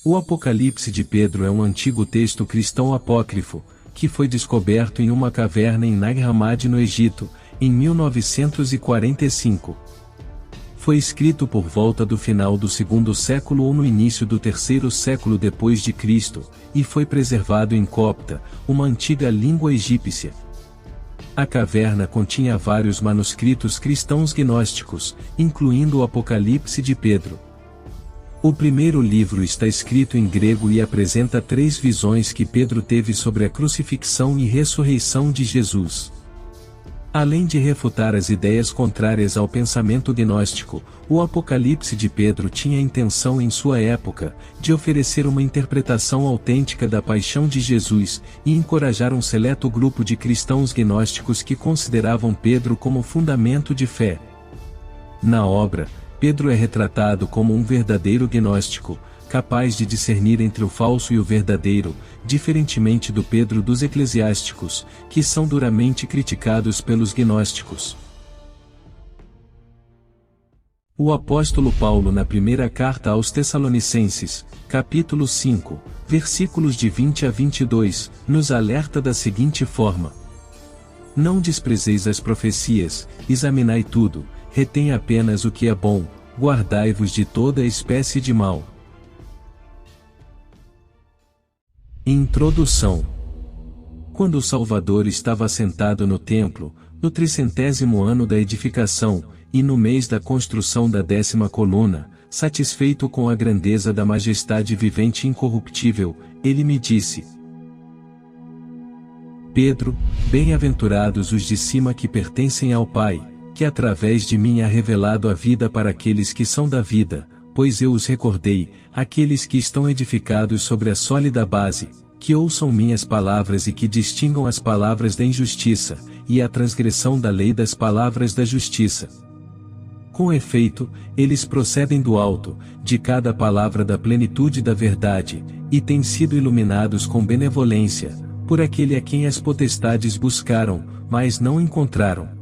O Apocalipse de Pedro é um antigo texto cristão apócrifo, que foi descoberto em uma caverna em Nag Hammadi no Egito, em 1945. Foi escrito por volta do final do segundo século ou no início do terceiro século depois de Cristo, e foi preservado em copta, uma antiga língua egípcia. A caverna continha vários manuscritos cristãos gnósticos, incluindo o Apocalipse de Pedro. O primeiro livro está escrito em grego e apresenta 3 visões que Pedro teve sobre a crucifixão e ressurreição de Jesus. Além de refutar as ideias contrárias ao pensamento gnóstico, o Apocalipse de Pedro tinha a intenção em sua época, de oferecer uma interpretação autêntica da paixão de Jesus, e encorajar um seleto grupo de cristãos gnósticos que consideravam Pedro como fundamento de fé. Na obra, Pedro é retratado como um verdadeiro gnóstico, capaz de discernir entre o falso e o verdadeiro, diferentemente do Pedro dos eclesiásticos, que são duramente criticados pelos gnósticos. O apóstolo Paulo na primeira carta aos Tessalonicenses, capítulo 5, versículos de 20 a 22, nos alerta da seguinte forma: Não desprezeis as profecias, examinai tudo, retém apenas o que é bom, guardai-vos de toda espécie de mal. Introdução. Quando o Salvador estava sentado no templo, no 300º ano da edificação, e no mês da construção da 10ª coluna, satisfeito com a grandeza da majestade vivente e incorruptível, ele me disse: Pedro, bem-aventurados os de cima que pertencem ao Pai, que através de mim há revelado a vida para aqueles que são da vida, pois eu os recordei, aqueles que estão edificados sobre a sólida base, que ouçam minhas palavras e que distingam as palavras da injustiça, e a transgressão da lei das palavras da justiça. Com efeito, eles procedem do alto, de cada palavra da plenitude da verdade, e têm sido iluminados com benevolência, por aquele a quem as potestades buscaram, mas não encontraram.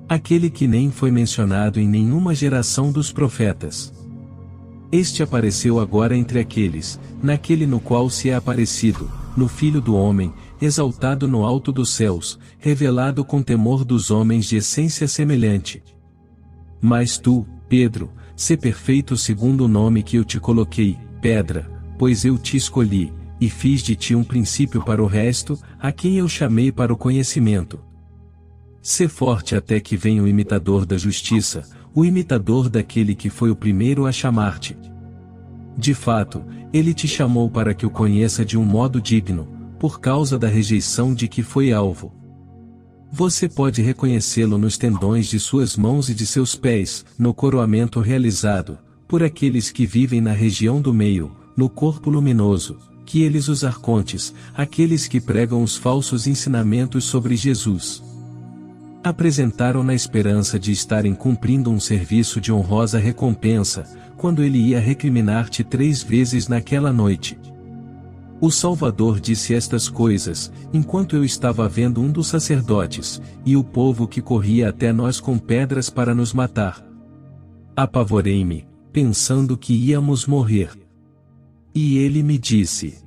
Aquele que nem foi mencionado em nenhuma geração dos profetas. Este apareceu agora entre aqueles, naquele no qual se é aparecido, no Filho do Homem, exaltado no alto dos céus, revelado com temor dos homens de essência semelhante. Mas tu, Pedro, sê perfeito segundo o nome que eu te coloquei, pedra, pois eu te escolhi, e fiz de ti um princípio para o resto, a quem eu chamei para o conhecimento. Sê forte até que venha o imitador da justiça, o imitador daquele que foi o primeiro a chamar-te. De fato, ele te chamou para que o conheça de um modo digno, por causa da rejeição de que foi alvo. Você pode reconhecê-lo nos tendões de suas mãos e de seus pés, no coroamento realizado, por aqueles que vivem na região do meio, no corpo luminoso, que eles os arcontes, aqueles que pregam os falsos ensinamentos sobre Jesus. Apresentaram na esperança de estarem cumprindo um serviço de honrosa recompensa, quando ele ia recriminar-te 3 vezes naquela noite. O Salvador disse estas coisas, enquanto eu estava vendo um dos sacerdotes, e o povo que corria até nós com pedras para nos matar. Apavorei-me, pensando que íamos morrer. E ele me disse: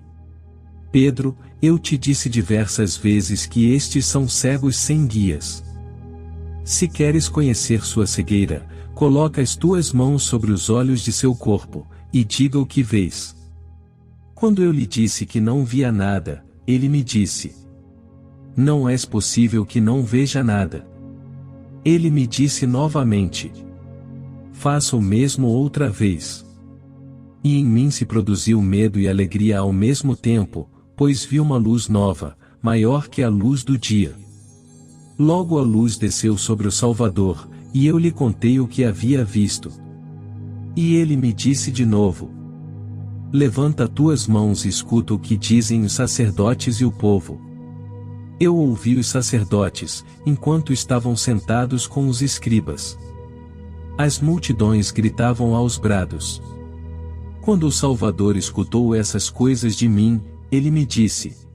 Pedro, eu te disse diversas vezes que estes são cegos sem guias. Se queres conhecer sua cegueira, coloca as tuas mãos sobre os olhos de seu corpo, e diga o que vês. Quando eu lhe disse que não via nada, ele me disse: Não é possível que não veja nada. Ele me disse novamente: Faça o mesmo outra vez. E em mim se produziu medo e alegria ao mesmo tempo, pois vi uma luz nova, maior que a luz do dia. Logo a luz desceu sobre o Salvador, e eu lhe contei o que havia visto. E ele me disse de novo: Levanta tuas mãos e escuta o que dizem os sacerdotes e o povo. Eu ouvi os sacerdotes, enquanto estavam sentados com os escribas. As multidões gritavam aos brados. Quando o Salvador escutou essas coisas de mim, ele me disse: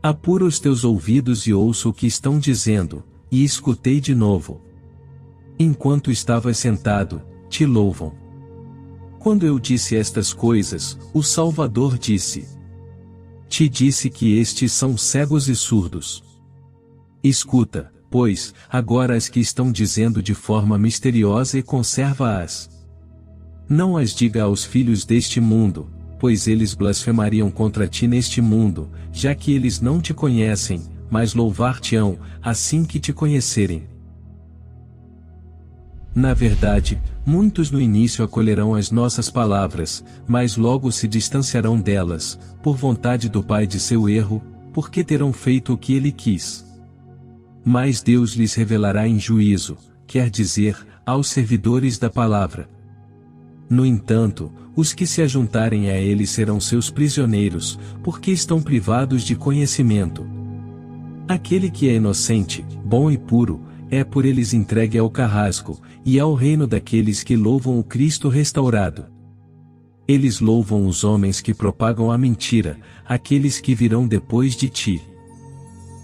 Apura os teus ouvidos e ouça o que estão dizendo, e escutei de novo. Enquanto estavas sentado, te louvam. Quando eu disse estas coisas, o Salvador disse: Te disse que estes são cegos e surdos. Escuta, pois, agora as que estão dizendo de forma misteriosa e conserva-as. Não as diga aos filhos deste mundo, pois eles blasfemariam contra ti neste mundo, já que eles não te conhecem, mas louvar-te-ão, assim que te conhecerem. Na verdade, muitos no início acolherão as nossas palavras, mas logo se distanciarão delas, por vontade do pai de seu erro, porque terão feito o que ele quis. Mas Deus lhes revelará em juízo, quer dizer, aos servidores da palavra. No entanto, os que se ajuntarem a ele serão seus prisioneiros, porque estão privados de conhecimento. Aquele que é inocente, bom e puro, é por eles entregue ao carrasco, e ao reino daqueles que louvam o Cristo restaurado. Eles louvam os homens que propagam a mentira, aqueles que virão depois de ti.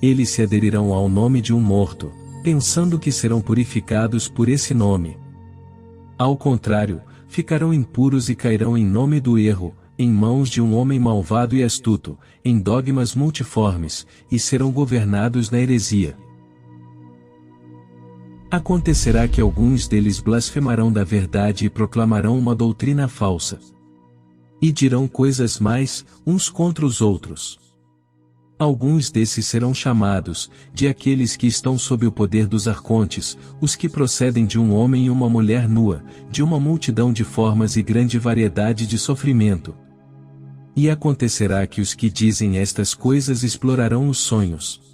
Eles se aderirão ao nome de um morto, pensando que serão purificados por esse nome. Ao contrário, ficarão impuros e cairão em nome do erro, em mãos de um homem malvado e astuto, em dogmas multiformes, e serão governados na heresia. Acontecerá que alguns deles blasfemarão da verdade e proclamarão uma doutrina falsa. E dirão coisas mais, uns contra os outros. Alguns desses serão chamados, de aqueles que estão sob o poder dos arcontes, os que procedem de um homem e uma mulher nua, de uma multidão de formas e grande variedade de sofrimento. E acontecerá que os que dizem estas coisas explorarão os sonhos.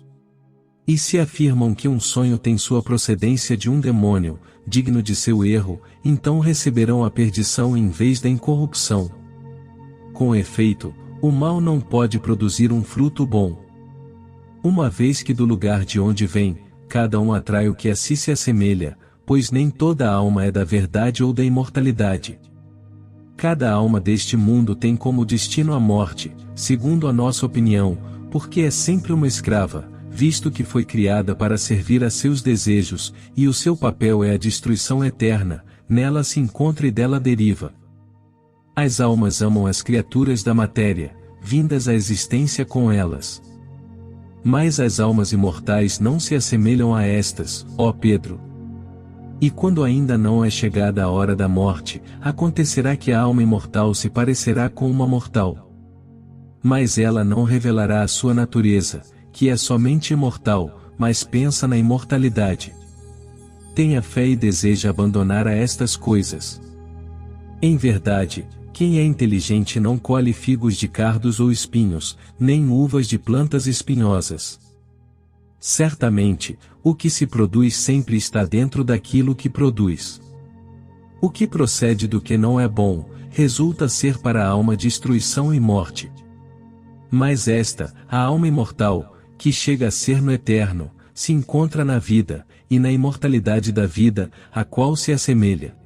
E se afirmam que um sonho tem sua procedência de um demônio, digno de seu erro, então receberão a perdição em vez da incorrupção. Com efeito, o mal não pode produzir um fruto bom. Uma vez que do lugar de onde vem, cada um atrai o que a si se assemelha, pois nem toda alma é da verdade ou da imortalidade. Cada alma deste mundo tem como destino a morte, segundo a nossa opinião, porque é sempre uma escrava, visto que foi criada para servir a seus desejos, e o seu papel é a destruição eterna, nela se encontra e dela deriva. As almas amam as criaturas da matéria, vindas à existência com elas. Mas as almas imortais não se assemelham a estas, ó Pedro. E quando ainda não é chegada a hora da morte, acontecerá que a alma imortal se parecerá com uma mortal. Mas ela não revelará a sua natureza, que é somente imortal, mas pensa na imortalidade. Tenha fé e deseja abandonar a estas coisas. Em verdade, quem é inteligente não colhe figos de cardos ou espinhos, nem uvas de plantas espinhosas. Certamente, o que se produz sempre está dentro daquilo que produz. O que procede do que não é bom, resulta ser para a alma destruição e morte. Mas esta, a alma imortal, que chega a ser no eterno, se encontra na vida, e na imortalidade da vida, a qual se assemelha.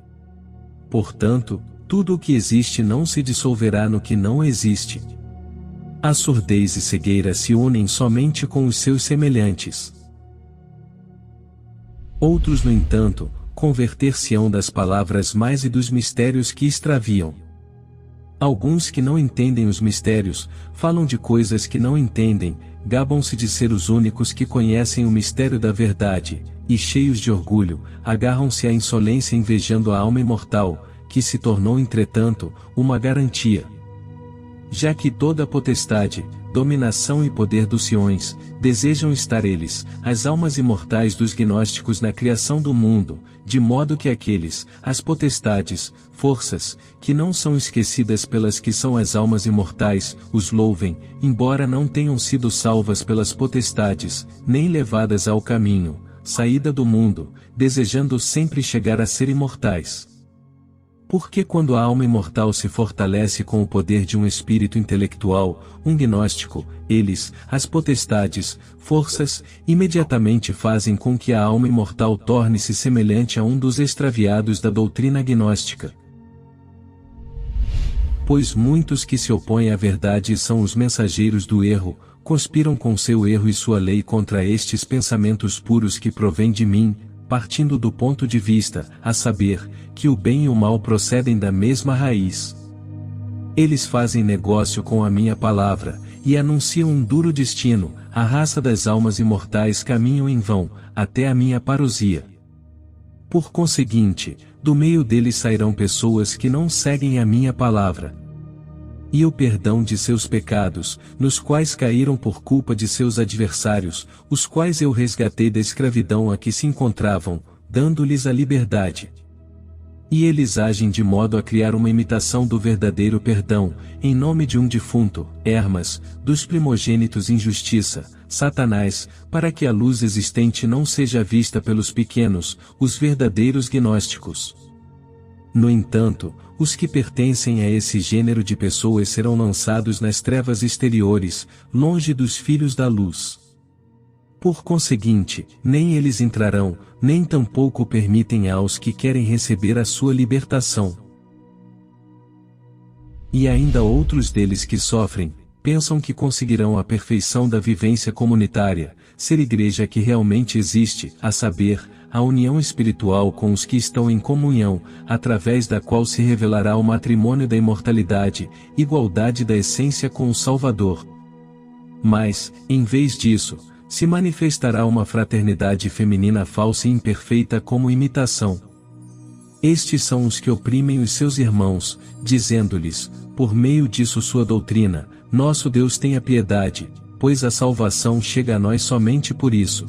Portanto, tudo o que existe não se dissolverá no que não existe. A surdez e cegueira se unem somente com os seus semelhantes. Outros, no entanto, converter-se-ão das palavras mais e dos mistérios que extraviam. Alguns que não entendem os mistérios, falam de coisas que não entendem, gabam-se de ser os únicos que conhecem o mistério da verdade, e cheios de orgulho, agarram-se à insolência invejando a alma imortal, que se tornou entretanto, uma garantia. Já que toda a potestade, dominação e poder dos Siões, desejam estar eles, as almas imortais dos gnósticos na criação do mundo, de modo que aqueles, as potestades, forças, que não são esquecidas pelas que são as almas imortais, os louvem, embora não tenham sido salvas pelas potestades, nem levadas ao caminho, saída do mundo, desejando sempre chegar a ser imortais. Porque quando a alma imortal se fortalece com o poder de um espírito intelectual, um gnóstico, eles, as potestades, forças, imediatamente fazem com que a alma imortal torne-se semelhante a um dos extraviados da doutrina gnóstica. Pois muitos que se opõem à verdade são os mensageiros do erro, conspiram com seu erro e sua lei contra estes pensamentos puros que provêm de mim, partindo do ponto de vista, a saber, que o bem e o mal procedem da mesma raiz. Eles fazem negócio com a minha palavra, e anunciam um duro destino, a raça das almas imortais caminham em vão, até a minha parousia. Por conseguinte, do meio deles sairão pessoas que não seguem a minha palavra. E o perdão de seus pecados, nos quais caíram por culpa de seus adversários, os quais eu resgatei da escravidão a que se encontravam, dando-lhes a liberdade. E eles agem de modo a criar uma imitação do verdadeiro perdão, em nome de um defunto, Hermas, dos primogênitos em justiça, Satanás, para que a luz existente não seja vista pelos pequenos, os verdadeiros gnósticos. No entanto, os que pertencem a esse gênero de pessoas serão lançados nas trevas exteriores, longe dos filhos da luz. Por conseguinte, nem eles entrarão, nem tampouco permitem aos que querem receber a sua libertação. E ainda outros deles que sofrem, pensam que conseguirão a perfeição da vivência comunitária, ser igreja que realmente existe, a saber, a união espiritual com os que estão em comunhão, através da qual se revelará o matrimônio da imortalidade, igualdade da essência com o Salvador. Mas, em vez disso, se manifestará uma fraternidade feminina falsa e imperfeita como imitação. Estes são os que oprimem os seus irmãos, dizendo-lhes, por meio disso sua doutrina, nosso Deus tenha piedade, pois a salvação chega a nós somente por isso.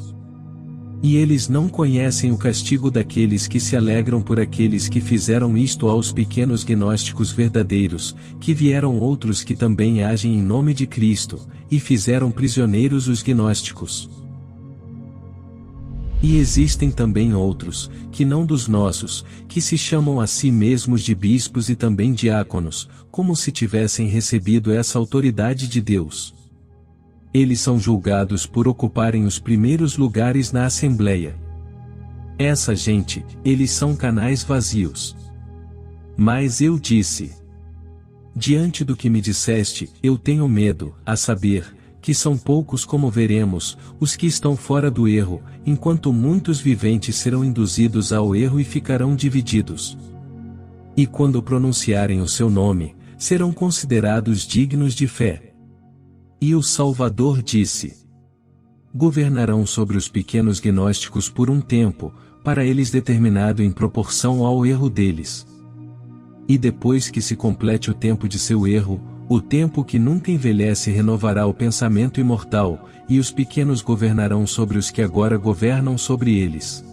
E eles não conhecem o castigo daqueles que se alegram por aqueles que fizeram isto aos pequenos gnósticos verdadeiros, que vieram outros que também agem em nome de Cristo, e fizeram prisioneiros os gnósticos. E existem também outros, que não dos nossos, que se chamam a si mesmos de bispos e também diáconos, como se tivessem recebido essa autoridade de Deus. Eles são julgados por ocuparem os primeiros lugares na Assembleia. Essa gente, eles são canais vazios. Mas eu disse: diante do que me disseste, eu tenho medo, a saber, que são poucos como veremos, os que estão fora do erro, enquanto muitos viventes serão induzidos ao erro e ficarão divididos. E quando pronunciarem o seu nome, serão considerados dignos de fé. E o Salvador disse: governarão sobre os pequenos gnósticos por um tempo, para eles determinado em proporção ao erro deles. E depois que se complete o tempo de seu erro, o tempo que nunca envelhece renovará o pensamento imortal, e os pequenos governarão sobre os que agora governam sobre eles.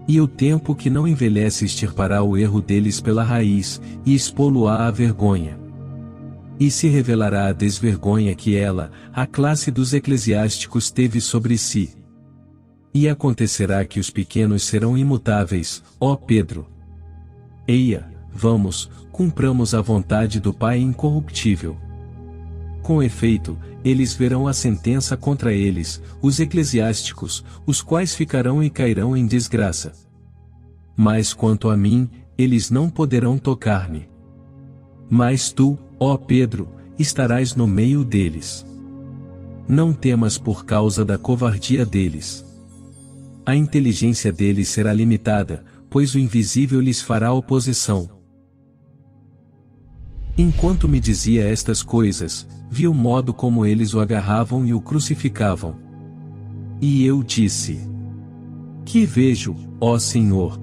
E o tempo que não envelhece extirpará o erro deles pela raiz, e expô-lo-á à vergonha. E se revelará a desvergonha que ela, a classe dos eclesiásticos, teve sobre si. E acontecerá que os pequenos serão imutáveis, ó Pedro. Eia, vamos, cumpramos a vontade do Pai incorruptível. Com efeito, eles verão a sentença contra eles, os eclesiásticos, os quais ficarão e cairão em desgraça. Mas quanto a mim, eles não poderão tocar-me. Mas tu, ó Pedro, estarás no meio deles. Não temas por causa da covardia deles. A inteligência deles será limitada, pois o invisível lhes fará oposição. Enquanto me dizia estas coisas, vi o modo como eles o agarravam e o crucificavam. E eu disse: que vejo, ó Senhor?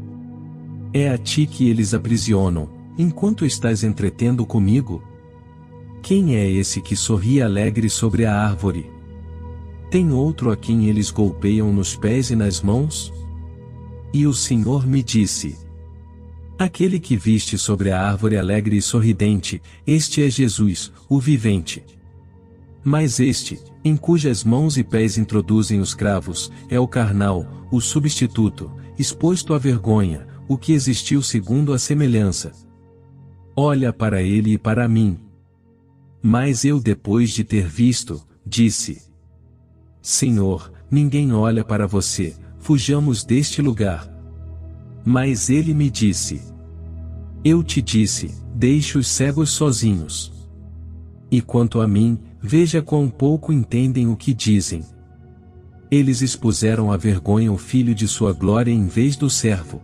É a ti que eles aprisionam, enquanto estás entretendo comigo? Quem é esse que sorri alegre sobre a árvore? Tem outro a quem eles golpeiam nos pés e nas mãos? E o Senhor me disse: aquele que viste sobre a árvore alegre e sorridente, este é Jesus, o vivente. Mas este, em cujas mãos e pés introduzem os cravos, é o carnal, o substituto, exposto à vergonha, o que existiu segundo a semelhança. Olha para ele e para mim. Mas eu, depois de ter visto, disse: Senhor, ninguém olha para você, fujamos deste lugar. Mas ele me disse: eu te disse, deixe os cegos sozinhos. E quanto a mim, veja quão pouco entendem o que dizem. Eles expuseram à vergonha o filho de sua glória em vez do servo.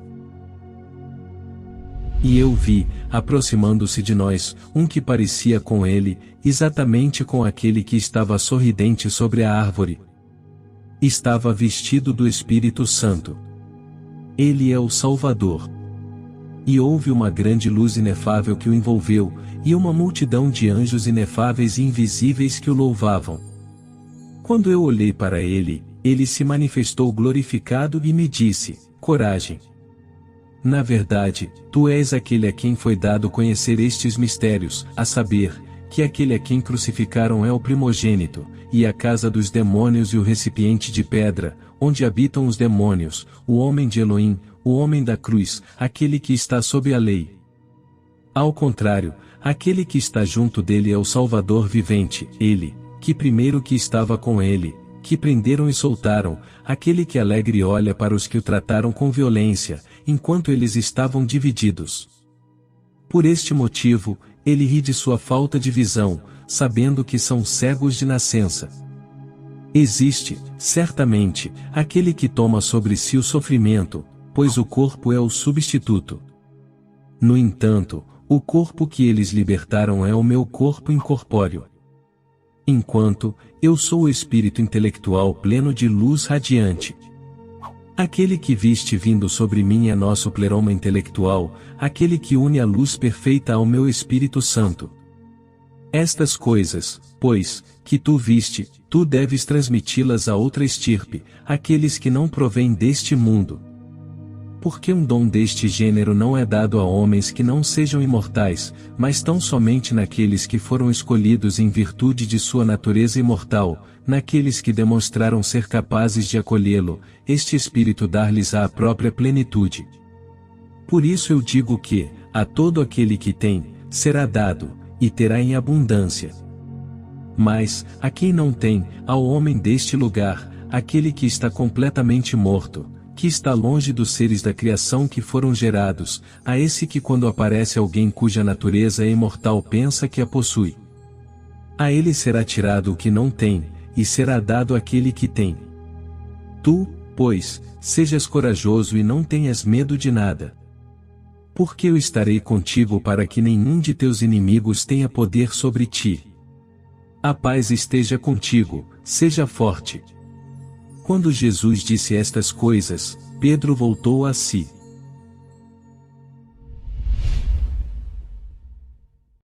E eu vi, aproximando-se de nós, um que parecia com ele, exatamente com aquele que estava sorridente sobre a árvore. Estava vestido do Espírito Santo. Ele é o Salvador. E houve uma grande luz inefável que o envolveu, e uma multidão de anjos inefáveis e invisíveis que o louvavam. Quando eu olhei para ele, ele se manifestou glorificado e me disse: coragem. Na verdade, tu és aquele a quem foi dado conhecer estes mistérios, a saber, que aquele a quem crucificaram é o primogênito, e a casa dos demônios e o recipiente de pedra, onde habitam os demônios, o homem de Elohim, o homem da cruz, aquele que está sob a lei. Ao contrário, aquele que está junto dele é o Salvador vivente, ele, que primeiro que estava com ele, que prenderam e soltaram, aquele que alegre olha para os que o trataram com violência, enquanto eles estavam divididos. Por este motivo, ele ri de sua falta de visão, sabendo que são cegos de nascença. Existe, certamente, aquele que toma sobre si o sofrimento, pois o corpo é o substituto. No entanto, o corpo que eles libertaram é o meu corpo incorpóreo. Enquanto, eu sou o espírito intelectual pleno de luz radiante. Aquele que viste vindo sobre mim é nosso pleroma intelectual, aquele que une a luz perfeita ao meu Espírito Santo. Estas coisas, pois, que tu viste, tu deves transmiti-las a outra estirpe, aqueles que não provêm deste mundo. Porque um dom deste gênero não é dado a homens que não sejam imortais, mas tão somente naqueles que foram escolhidos em virtude de sua natureza imortal, naqueles que demonstraram ser capazes de acolhê-lo, este Espírito dar-lhes a própria plenitude. Por isso eu digo que, a todo aquele que tem, será dado, e terá em abundância. Mas, a quem não tem, ao homem deste lugar, aquele que está completamente morto, que está longe dos seres da criação que foram gerados, a esse que quando aparece alguém cuja natureza é imortal pensa que a possui. A ele será tirado o que não tem, e será dado àquele que tem. Tu, pois, sejas corajoso e não tenhas medo de nada. Porque eu estarei contigo para que nenhum de teus inimigos tenha poder sobre ti. A paz esteja contigo, seja forte. Quando Jesus disse estas coisas, Pedro voltou a si.